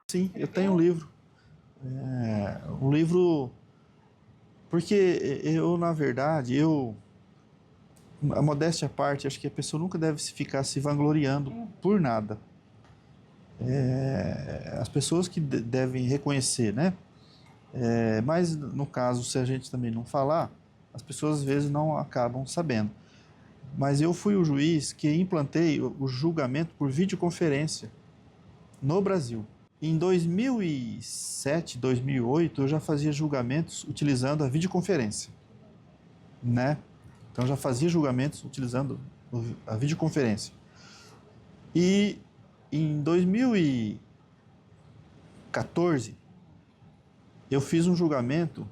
Sim, eu tenho um livro. Um livro, porque eu, na verdade, a modéstia à parte, acho que a pessoa nunca deve ficar se vangloriando por nada. As pessoas que devem reconhecer, né? Mas, no caso, se a gente também não falar, as pessoas às vezes não acabam sabendo. Mas eu fui o juiz que implantei o julgamento por videoconferência no Brasil. Em 2007, 2008, eu já fazia julgamentos utilizando a videoconferência, né? Então já fazia julgamentos utilizando a videoconferência. E em 2014, eu fiz um julgamento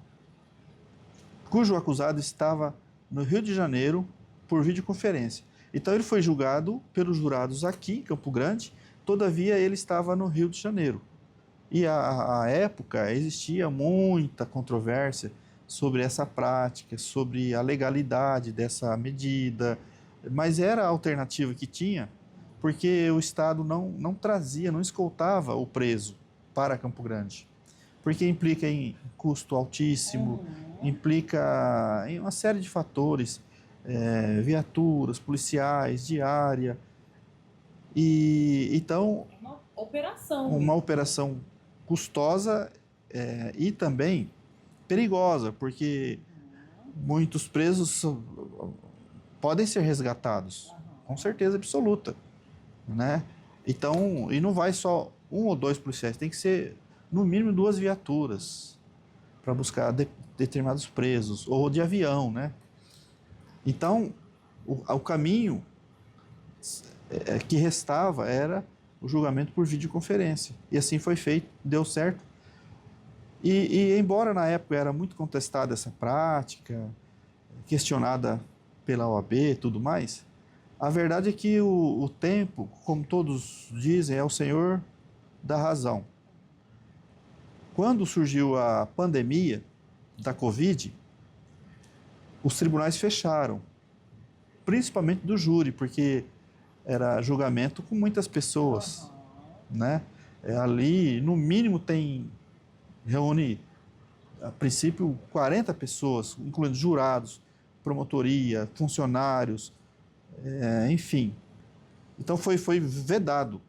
cujo acusado estava no Rio de Janeiro por videoconferência. Então ele foi julgado pelos jurados aqui em Campo Grande, todavia ele estava no Rio de Janeiro. E à época existia muita controvérsia sobre essa prática, sobre a legalidade dessa medida, mas era a alternativa que tinha, porque o Estado não trazia, não escoltava o preso para Campo Grande, porque implica em custo altíssimo, implica em uma série de fatores, viaturas, policiais, diária, e então Uma operação. uma operação custosa e também perigosa, porque muitos presos podem ser resgatados, com certeza absoluta, né? Então, e não vai só um ou dois policiais, tem que ser no mínimo duas viaturas para buscar determinados presos, ou de avião, né? Então, o caminho que restava era o julgamento por videoconferência. E assim foi feito, deu certo. E embora na época era muito contestada essa prática, questionada pela OAB e tudo mais, a verdade é que o tempo, como todos dizem, é o senhor da razão. Quando surgiu a pandemia da Covid, os tribunais fecharam, principalmente do júri, porque era julgamento com muitas pessoas, né? Ali, no mínimo, reúne, a princípio, 40 pessoas, incluindo jurados, promotoria, funcionários, enfim. Então foi vedado.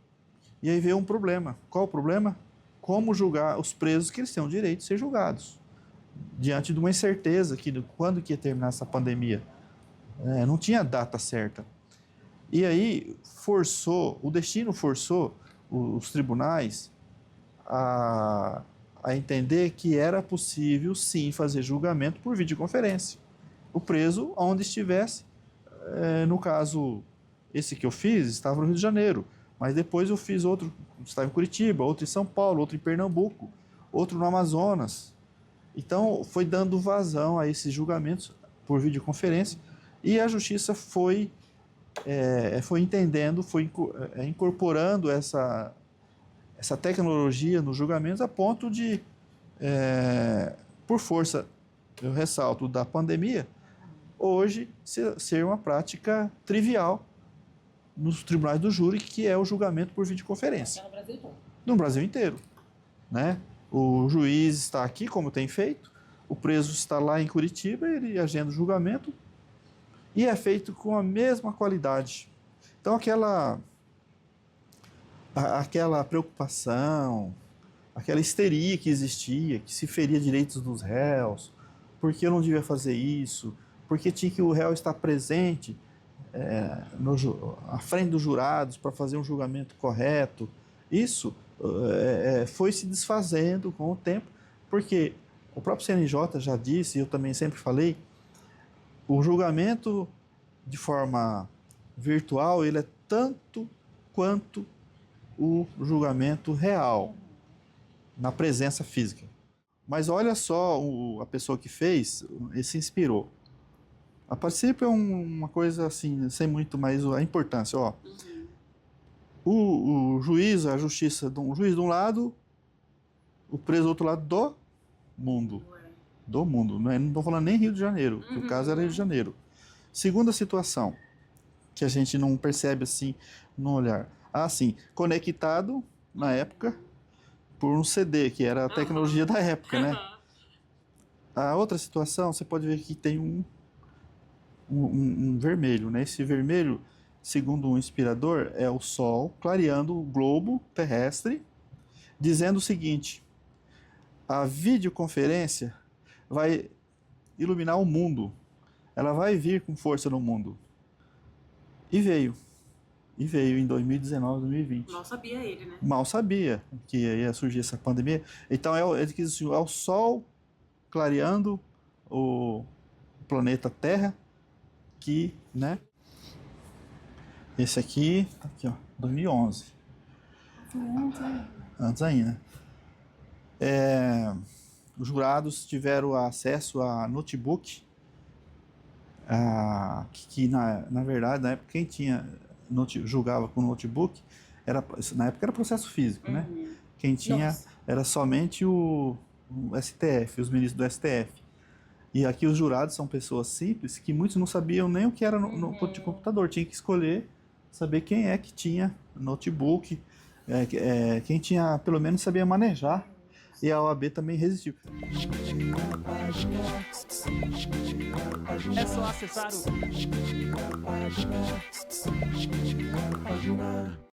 E aí veio um problema. Qual o problema? Como julgar os presos que eles têm o direito de ser julgados, diante de uma incerteza que quando que ia terminar essa pandemia. Não tinha data certa. E aí o destino forçou os tribunais a, a entender que era possível sim fazer julgamento por videoconferência. O preso, onde estivesse, no caso, esse que eu fiz, estava no Rio de Janeiro, mas depois eu fiz outro, estava em Curitiba, outro em São Paulo, outro em Pernambuco, outro no Amazonas. Então foi dando vazão a esses julgamentos por videoconferência e a justiça foi entendendo, foi incorporando essa tecnologia nos julgamentos a ponto de, por força, eu ressalto, da pandemia, hoje ser uma prática trivial nos tribunais do júri, que é o julgamento por videoconferência. No Brasil todo. No Brasil inteiro, né? O juiz está aqui, como tem feito, o preso está lá em Curitiba, ele agenda o julgamento e é feito com a mesma qualidade. Então aquela preocupação, aquela histeria que existia, que se feria direitos dos réus, porque eu não devia fazer isso, porque tinha que o réu estar presente à frente dos jurados para fazer um julgamento correto. Isso foi se desfazendo com o tempo, porque o próprio CNJ já disse, e eu também sempre falei, o julgamento de forma virtual ele é tanto quanto o julgamento real, na presença física. Mas olha só, a pessoa que fez, ele se inspirou. A princípio é uma coisa assim, sem muito mais a importância. Ó. O juiz, a justiça, um juiz de um lado, o preso do outro lado do mundo. Do mundo, não estou falando nem Rio de Janeiro, que o caso era Rio de Janeiro. Segunda situação, que a gente não percebe assim no olhar. Conectado, na época, por um CD, que era a tecnologia da época, né? A outra situação, você pode ver que tem um vermelho, né? Esse vermelho, segundo um inspirador, é o Sol clareando o globo terrestre, dizendo o seguinte: a videoconferência vai iluminar o mundo, ela vai vir com força no mundo. E veio. E veio em 2019, 2020. Mal sabia ele, né? Mal sabia que ia surgir essa pandemia. Então, ele quis dizer, é o Sol clareando o planeta Terra, que, né? Esse aqui, tá aqui, ó, 2011. Antes ainda. Os jurados tiveram acesso a notebook, que na verdade, na época, quem tinha julgava com notebook, na época era processo físico, né? Quem tinha era somente o STF, os ministros do STF. E aqui os jurados são pessoas simples que muitos não sabiam nem o que era no de computador. Tinha que escolher, saber quem é que tinha notebook, quem tinha, pelo menos sabia manejar. E a OAB também resistiu. É só acessar o